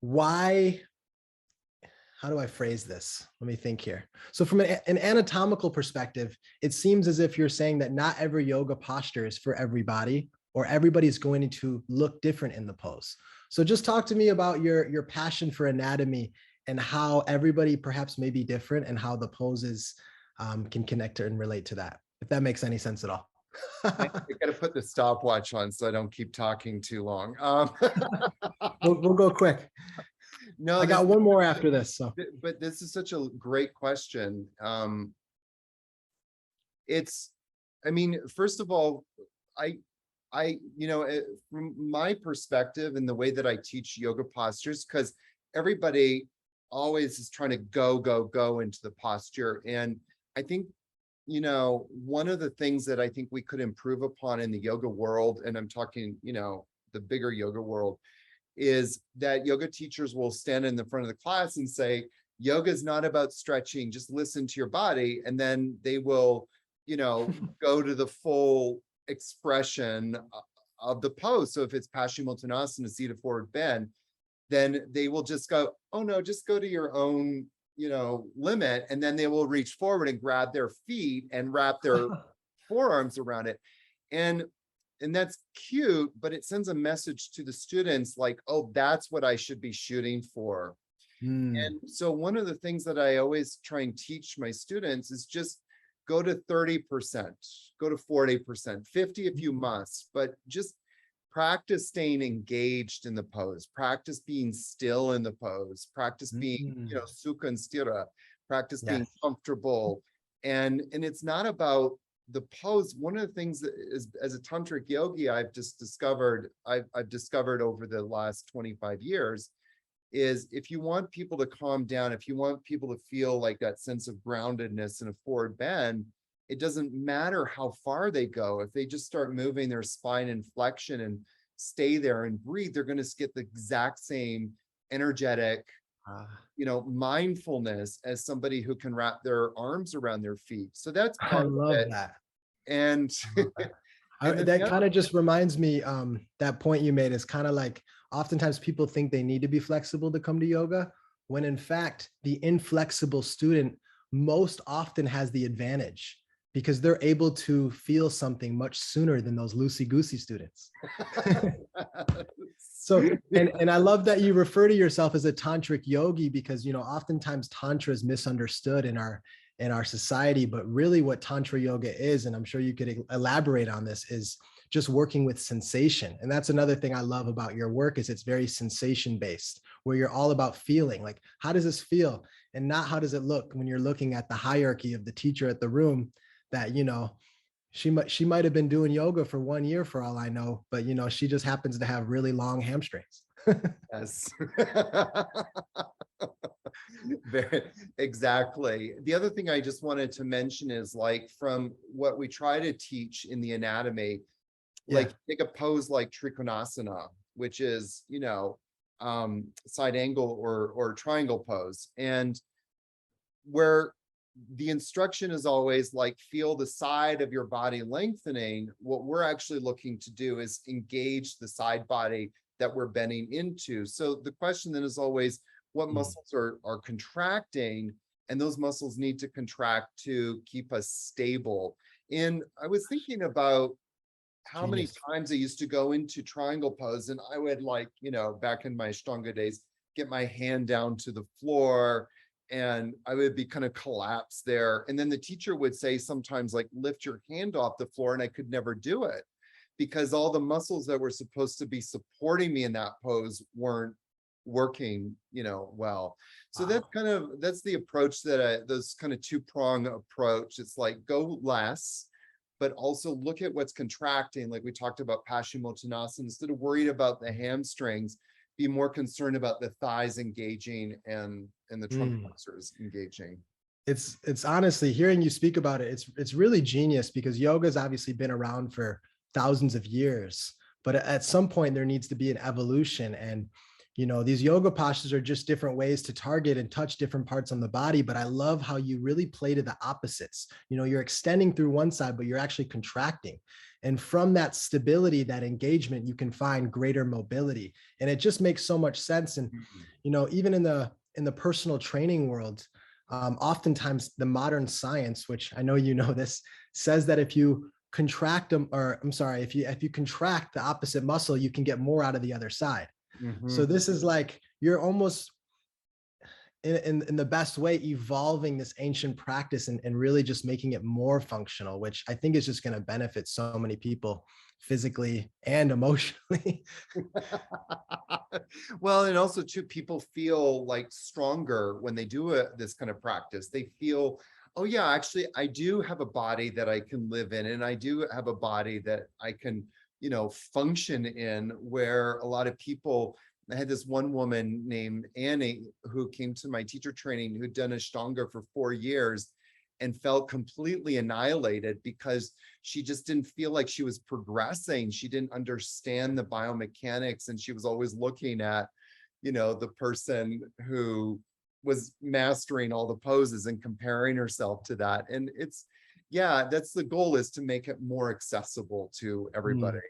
why, how do I phrase this? Let me think here. So from an anatomical perspective, it seems as if you're saying that not every yoga posture is for everybody, or everybody's going to look different in the pose. So just talk to me about your passion for anatomy and how everybody perhaps may be different, and how the poses can connect and relate to that, if that makes any sense at all. I gotta put the stopwatch on so I don't keep talking too long. We'll go quick. No, I got one more after this. So, but this is such a great question. It's, I mean, first of all, from my perspective and the way that I teach yoga postures, because everybody always is trying to go into the posture. And I think, one of the things that I think we could improve upon in the yoga world, and I'm talking, the bigger yoga world, is that yoga teachers will stand in the front of the class and say, yoga is not about stretching, just listen to your body. And then they will, go to the full expression of the pose. So if it's Paschimottanasana, seated forward bend, then they will just go, oh no, just go to your own, limit. And then they will reach forward and grab their feet and wrap their forearms around it. And that's cute, but it sends a message to the students like, oh, that's what I should be shooting for. And so one of the things that I always try and teach my students is just go to 30%, go to 40%, 50 if you must, but just practice staying engaged in the pose, practice being still in the pose, practice being, sukha and sthira, practice being comfortable. And it's not about the pose. One of the things that is, as a tantric yogi, I've discovered over the last 25 years, is if you want people to calm down, if you want people to feel like that sense of groundedness and a forward bend, it doesn't matter how far they go. If they just start moving their spine and flexion and stay there and breathe, they're going to get the exact same energetic, mindfulness as somebody who can wrap their arms around their feet. So that's part I love of it. that. And, that kind of just reminds me, that point you made is kind of like, oftentimes people think they need to be flexible to come to yoga, when in fact, the inflexible student most often has the advantage, because they're able to feel something much sooner than those loosey-goosey students. So, and I love that you refer to yourself as a tantric yogi, because, oftentimes tantra is misunderstood in our society, but really what tantra yoga is, and I'm sure you could elaborate on this, is just working with sensation. And that's another thing I love about your work, is it's very sensation based, where you're all about feeling, like, how does this feel? And not how does it look when you're looking at the hierarchy of the teacher at the room, that, she might have been doing yoga for 1 year for all I know, but she just happens to have really long hamstrings. Yes. Very, exactly. The other thing I just wanted to mention is, like, from what we try to teach in the anatomy, like take a pose like Trikonasana, which is, side angle or triangle pose. And where the instruction is always like, feel the side of your body lengthening. What we're actually looking to do is engage the side body that we're bending into. So the question then is always, what muscles are contracting? And those muscles need to contract to keep us stable. And I was thinking about how many times I used to go into triangle pose, and I would, like, back in my Ashtanga days, get my hand down to the floor, and I would be kind of collapsed there. And then the teacher would say sometimes, like, lift your hand off the floor, and I could never do it because all the muscles that were supposed to be supporting me in that pose weren't working, well. So that's the approach that those kind of two-prong approach. It's like, go less, but also look at what's contracting. Like we talked about Paschimottanasana, instead of worried about the hamstrings, be more concerned about the thighs engaging and the trunk flexors engaging. It's honestly, hearing you speak about it, it's really genius, because yoga has obviously been around for thousands of years, but at some point there needs to be an evolution. And you know, these yoga postures are just different ways to target and touch different parts on the body. But I love how you really play to the opposites. You know, you're extending through one side, but you're actually contracting. And from that stability, that engagement, you can find greater mobility. And it just makes so much sense. And, you know, even in the personal training world, oftentimes the modern science, which I know you know this, says that if you contract them, or I'm sorry, if you contract the opposite muscle, you can get more out of the other side. So this is like, you're almost in the best way evolving this ancient practice and really just making it more functional, which I think is just going to benefit so many people physically and emotionally. Well, and also too, people feel like stronger when they do this kind of practice. They feel, oh yeah, actually, I do have a body that I can live in, and I do have a body that I can, you know, function in, where a lot of people, I had this one woman named Annie who came to my teacher training, who'd done Ashtanga for 4 years and felt completely annihilated because she just didn't feel like she was progressing. She didn't understand the biomechanics, and she was always looking at, you know, the person who was mastering all the poses and comparing herself to that. And it's, yeah, that's the goal, is to make it more accessible to everybody.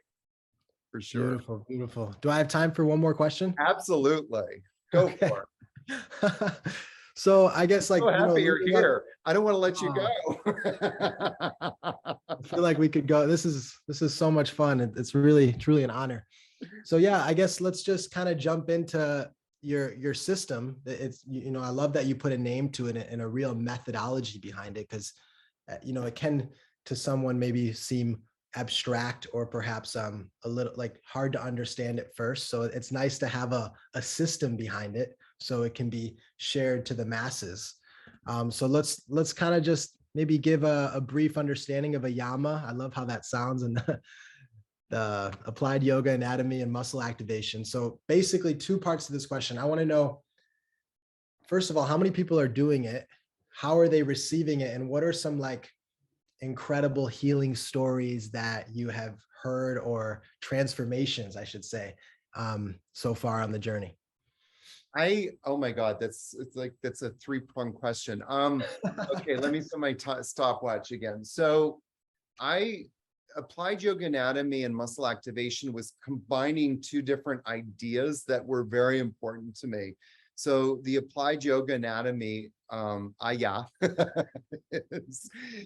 For sure. Beautiful, beautiful. Do I have time for one more question? Absolutely. Go for it. So I guess, like, So happy you're leading up- here. I don't want to let you I go. feel like we could go. This is so much fun. It's really, truly an honor. So yeah, I guess let's just kind of jump into your system. It's, you know, I love that you put a name to it and a real methodology behind it, because you know, it can to someone maybe seem abstract or perhaps a little like hard to understand at first. So it's nice to have a system behind it so it can be shared to the masses. So let's kind of just maybe give a brief understanding of AYAMA. I love how that sounds, and the applied yoga anatomy and muscle activation. So basically 2 parts to this question. I want to know, first of all, how many people are doing it? How are they receiving it? And what are some like incredible healing stories that you have heard, or transformations, I should say, so far on the journey? Oh my God, that's a 3-pronged question. Okay, let me set my stopwatch again. So applied yoga anatomy and muscle activation was combining 2 different ideas that were very important to me. So the applied yoga anatomy,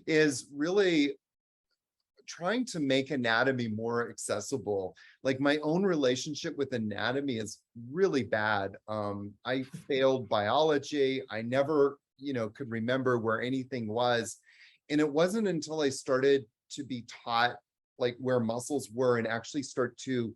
is really trying to make anatomy more accessible. Like, my own relationship with anatomy is really bad. I failed biology. I never, you know, could remember where anything was. And it wasn't until I started to be taught like where muscles were, and actually start to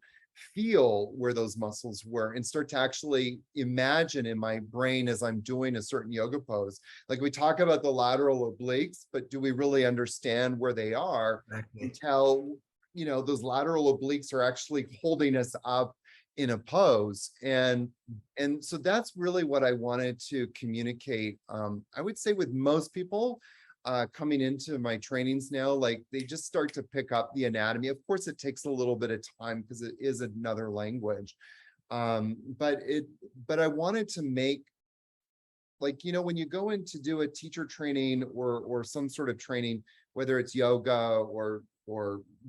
feel where those muscles were, and start to actually imagine in my brain as I'm doing a certain yoga pose. Like, we talk about the lateral obliques, but do we really understand where they are? Exactly. Until, you know, those lateral obliques are actually holding us up in a pose. And so that's really what I wanted to communicate. I would say with most people coming into my trainings now, like, they just start to pick up the anatomy. Of course, it takes a little bit of time because it is another language. But I wanted to make, like, you know, when you go in to do a teacher training or some sort of training, whether it's yoga or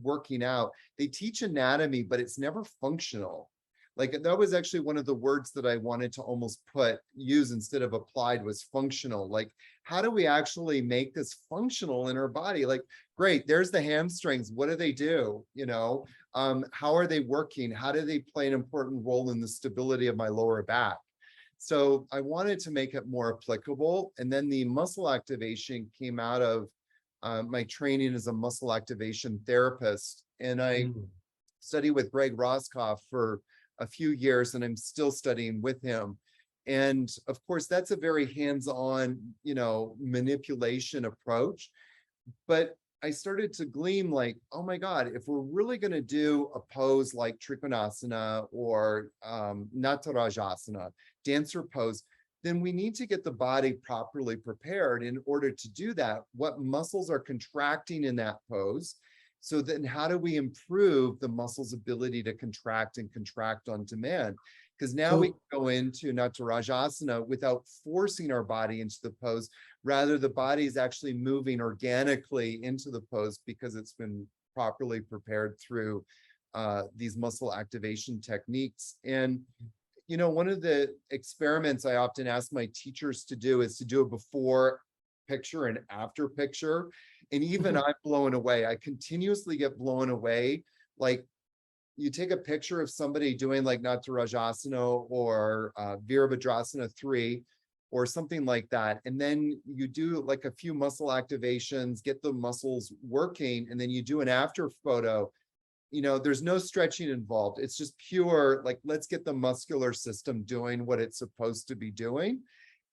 working out, they teach anatomy, but it's never functional. Like, that was actually one of the words that I wanted to almost use instead of applied, was functional. Like, how do we actually make this functional in our body? Like, great, there's the hamstrings. What do they do? You know, how are they working? How do they play an important role in the stability of my lower back? So I wanted to make it more applicable. And then the muscle activation came out of my training as a muscle activation therapist. And I studied with Greg Roscoff for a few years, and I'm still studying with him. And of course, that's a very hands-on, you know, manipulation approach. But I started to glean, like, oh my God, if we're really going to do a pose like Trikonasana or Natarajasana, dancer pose, then we need to get the body properly prepared. In order to do that, what muscles are contracting in that pose? So then how do we improve the muscle's ability to contract and contract on demand? Because now we can go into Natarajasana without forcing our body into the pose. Rather, the body is actually moving organically into the pose because it's been properly prepared through these muscle activation techniques. And, you know, one of the experiments I often ask my teachers to do is to do a before picture and after picture. And even I'm blown away. I continuously get blown away. Like, you take a picture of somebody doing like Natarajasana or Virabhadrasana 3 or something like that. And then you do like a few muscle activations, get the muscles working, and then you do an after photo. You know, there's no stretching involved. It's just pure, like, let's get the muscular system doing what it's supposed to be doing.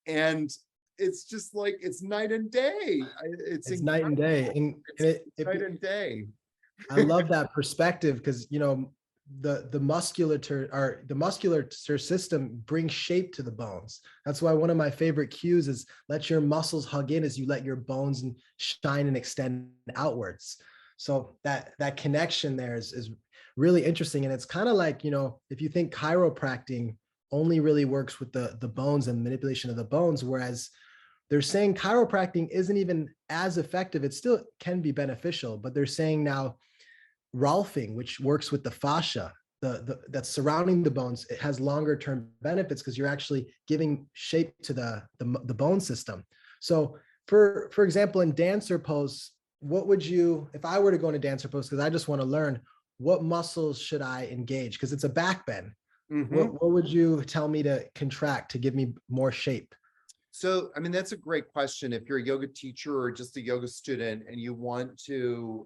And it's just like, it's night and day. It's night and day. And it's night and day. I love that perspective because, you know, the musculature or the muscular system brings shape to the bones. That's why one of my favorite cues is let your muscles hug in as you let your bones shine and extend outwards. So that connection there is really interesting. And it's kind of like, you know, if you think chiropractic only really works with the bones and manipulation of the bones, whereas they're saying chiropractic isn't even as effective. It still can be beneficial, but they're saying now Rolfing, which works with the fascia, that's surrounding the bones, it has longer term benefits because you're actually giving shape to the bone system. So for example, in dancer pose, what would you, if I were to go into dancer pose, because I just want to learn, what muscles should I engage? Because it's a back bend. What would you tell me to contract to give me more shape? So, I mean, that's a great question. If you're a yoga teacher or just a yoga student and you want to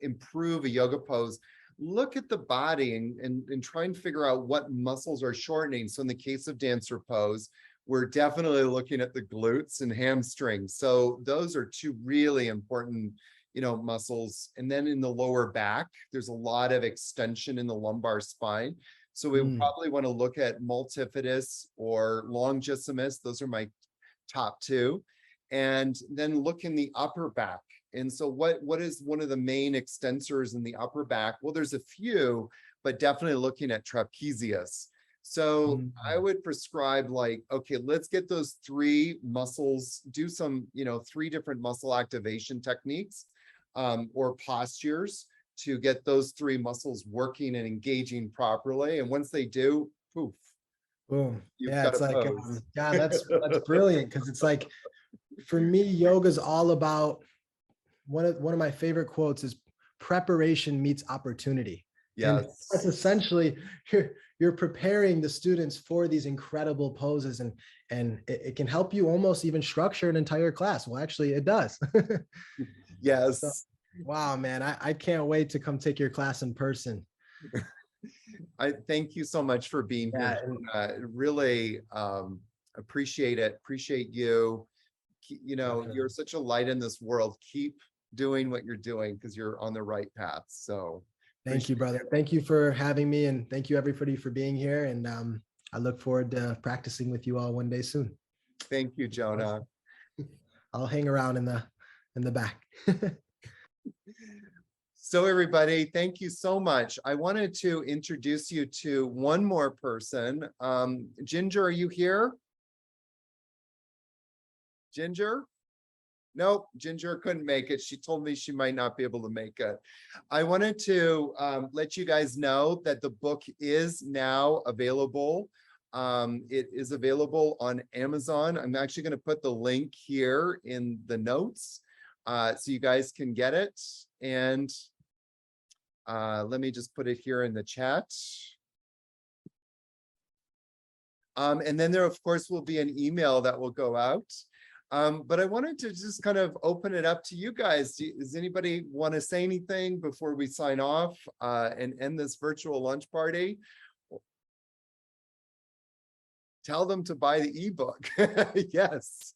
improve a yoga pose, look at the body and try and figure out what muscles are shortening. So in the case of dancer pose, we're definitely looking at the glutes and hamstrings. So those are two really important, you know, muscles. And then in the lower back, there's a lot of extension in the lumbar spine. So we probably want to look at multifidus or longissimus. Those are my top two. And then look in the upper back. And so what is one of the main extensors in the upper back? Well, there's a few, but definitely looking at trapezius. So I would prescribe like, okay, let's get those three muscles, do some, you know, 3 different muscle activation techniques or postures to get those 3 muscles working and engaging properly. And once they do, poof. Boom. You've Yeah, got it's a like, pose. yeah, that's brilliant. Because it's like, for me, yoga is all about, one of my favorite quotes is preparation meets opportunity. And Yes. that's essentially, you're preparing the students for these incredible poses, and it can help you almost even structure an entire class. Well, actually it does. Yes. So, wow, man, I can't wait to come take your class in person. I thank you so much for being here. Really appreciate it. Appreciate you. You know, Definitely. You're such a light in this world. Keep doing what you're doing because you're on the right path. So thank you, brother. Thank you for having me, and thank you everybody for being here. And I look forward to practicing with you all one day soon. Thank you, Jonah. I'll hang around in the back. So everybody, thank you so much. I wanted to introduce you to one more person. Ginger, are you here? Ginger? Nope, Ginger couldn't make it. She told me she might not be able to make it. I wanted to let you guys know that the book is now available. It is available on Amazon. I'm actually going to put the link here in the notes so you guys can get it. And let me just put it here in the chat. And then there, of course, will be an email that will go out. But I wanted to just kind of open it up to you guys. Does anybody want to say anything before we sign off and end this virtual lunch party? Tell them to buy the ebook. Yes.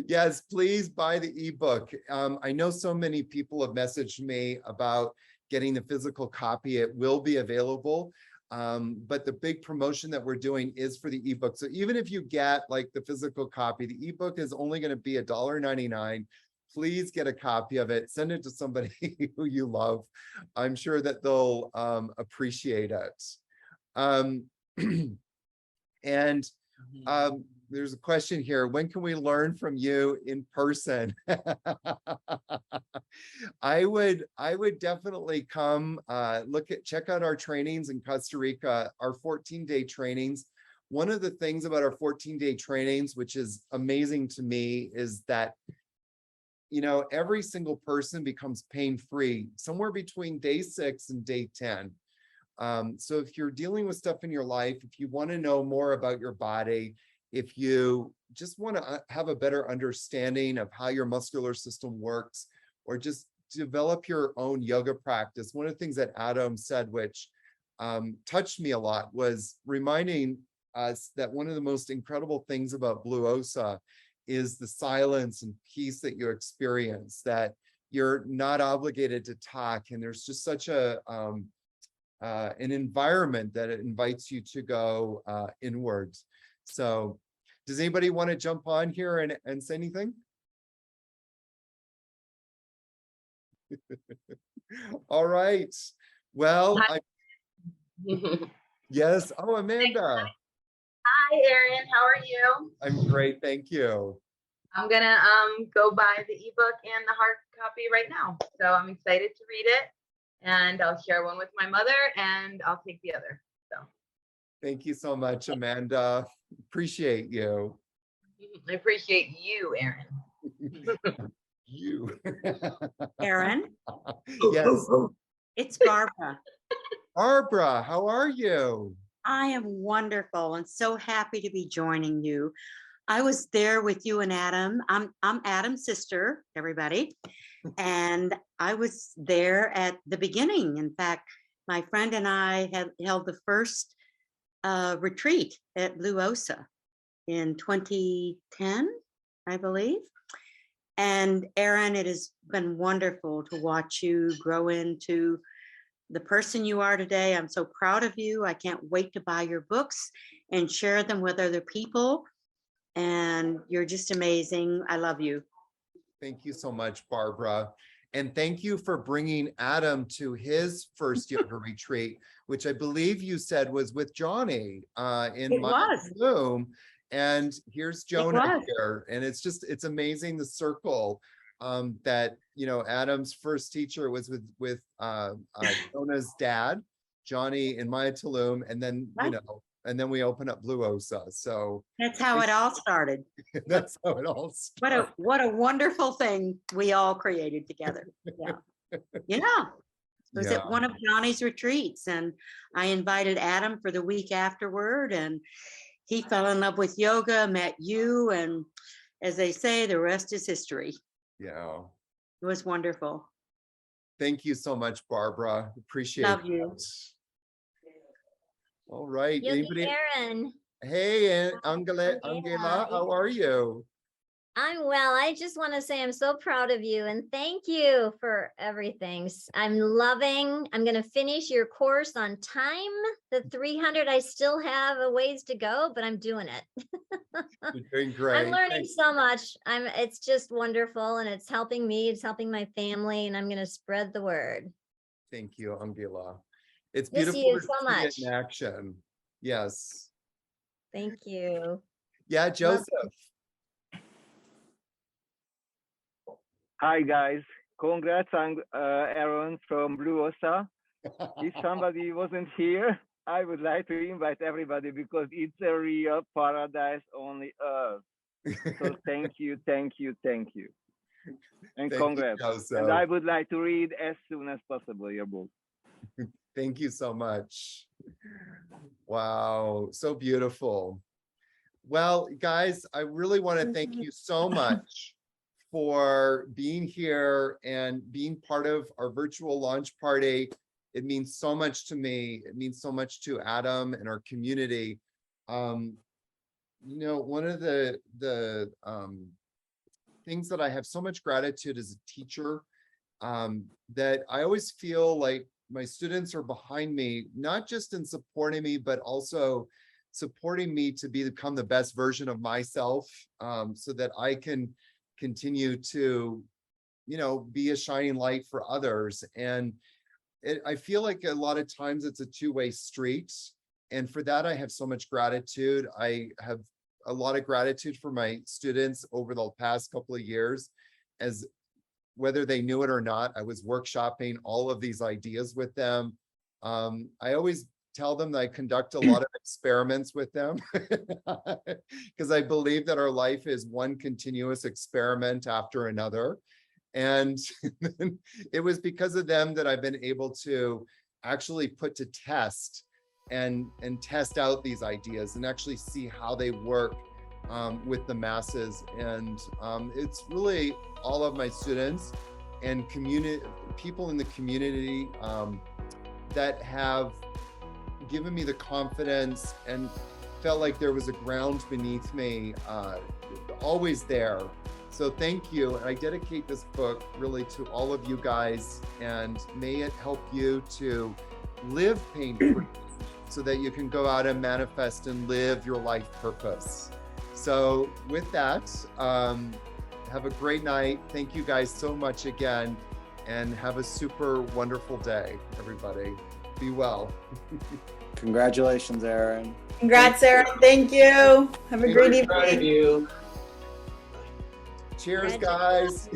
Yes, please buy the ebook. I know so many people have messaged me about getting the physical copy. It will be available. But the big promotion that we're doing is for the ebook. So even if you get like the physical copy, the ebook is only going to be $1.99. Please get a copy of it. Send it to somebody who you love. I'm sure that they'll appreciate it. And there's a question here. When can we learn from you in person? I would definitely come check out our trainings in Costa Rica, our 14-day trainings. One of the things about our 14-day trainings, which is amazing to me, is that, you know, every single person becomes pain-free somewhere between day 6 and day 10. So if you're dealing with stuff in your life, if you want to know more about your body, if you just want to have a better understanding of how your muscular system works, or just develop your own yoga practice, one of the things that Adam said, which touched me a lot, was reminding us that one of the most incredible things about Blue Osa is the silence and peace that you experience, that you're not obligated to talk, and there's just such a an environment that it invites you to go inwards. So does anybody want to jump on here and say anything? All right. Well, yes. Oh, Amanda. Hi, Aaron. How are you? I'm great. Thank you. I'm gonna go buy the ebook and the hard copy right now. So I'm excited to read it, and I'll share one with my mother, and I'll take the other. So Thank you so much, Amanda. Appreciate you. I appreciate you, Aaron. You. Aaron, Yes. it's Barbara. Barbara, how are you? I am wonderful and so happy to be joining you. I was there with you and Adam. I'm Adam's sister, everybody. And I was there at the beginning. In fact, my friend and I had held the first retreat at Blue Osa in 2010, I believe. And Aaron, it has been wonderful to watch you grow into the person you are today. I'm so proud of you. I can't wait to buy your books and share them with other people. And you're just amazing. I love you. Thank you so much, Barbara. And thank you for bringing Adam to his first yoga retreat, which I believe you said was with Johnny in my room. And here's Jonah here. And it's amazing the circle that, you know, Adam's first teacher was with Jonah's dad, Johnny, in my Tulum, and then, you know, and then we open up Blue Osa. So that's how it all started. That's how it all started. What a wonderful thing we all created together. Yeah. Yeah. It was at one of Johnny's retreats, and I invited Adam for the week afterward, and he fell in love with yoga, met you, and as they say, the rest is history. Yeah. It was wonderful. Thank you so much, Barbara. Appreciate Love you. that. All right. Yogi Anybody? Aaron. Hey, Angela, how are you? I'm well. I just want to say I'm so proud of you and thank you for everything. I'm going to finish your course on time. The 300, I still have a ways to go, but I'm doing it. You're doing great. I'm learning so much. It's just wonderful, and it's helping me. It's helping my family, and I'm going to spread the word. Thank you, Angela. It's Miss beautiful you to so see much. it in action. Yes. Thank you. Yeah, Joseph. Hi guys, congrats on Aaron from Blue Osa. If somebody wasn't here, I would like to invite everybody because it's a real paradise on the earth. So thank you. And Thank congrats. you, Joseph. And I would like to read as soon as possible your book. Thank you so much. Wow, so beautiful. Well, guys, I really want to thank you so much for being here and being part of our virtual launch party. It means so much to me. It means so much to Adam and our community. You know, one of the things that I have so much gratitude as a teacher, that I always feel like my students are behind me, not just in supporting me, but also supporting me to become the best version of myself, so that I can continue to, you know, be a shining light for others. And I feel like a lot of times it's a two-way street. And for that, I have so much gratitude. I have a lot of gratitude for my students over the past couple of years, as whether they knew it or not, I was workshopping all of these ideas with them. I always tell them that I conduct a lot of experiments with them because I believe that our life is one continuous experiment after another. And it was because of them that I've been able to actually put to test and test out these ideas and actually see how they work with the masses. And it's really all of my students and people in the community that have given me the confidence and felt like there was a ground beneath me, always there. So thank you. And I dedicate this book really to all of you guys, and may it help you to live pain-free so that you can go out and manifest and live your life purpose. So with that, have a great night. Thank you guys so much again, and have a super wonderful day, everybody. Be well. Congratulations, Aaron. Congrats, Aaron. Thank you. Have a great evening. Cheers, guys.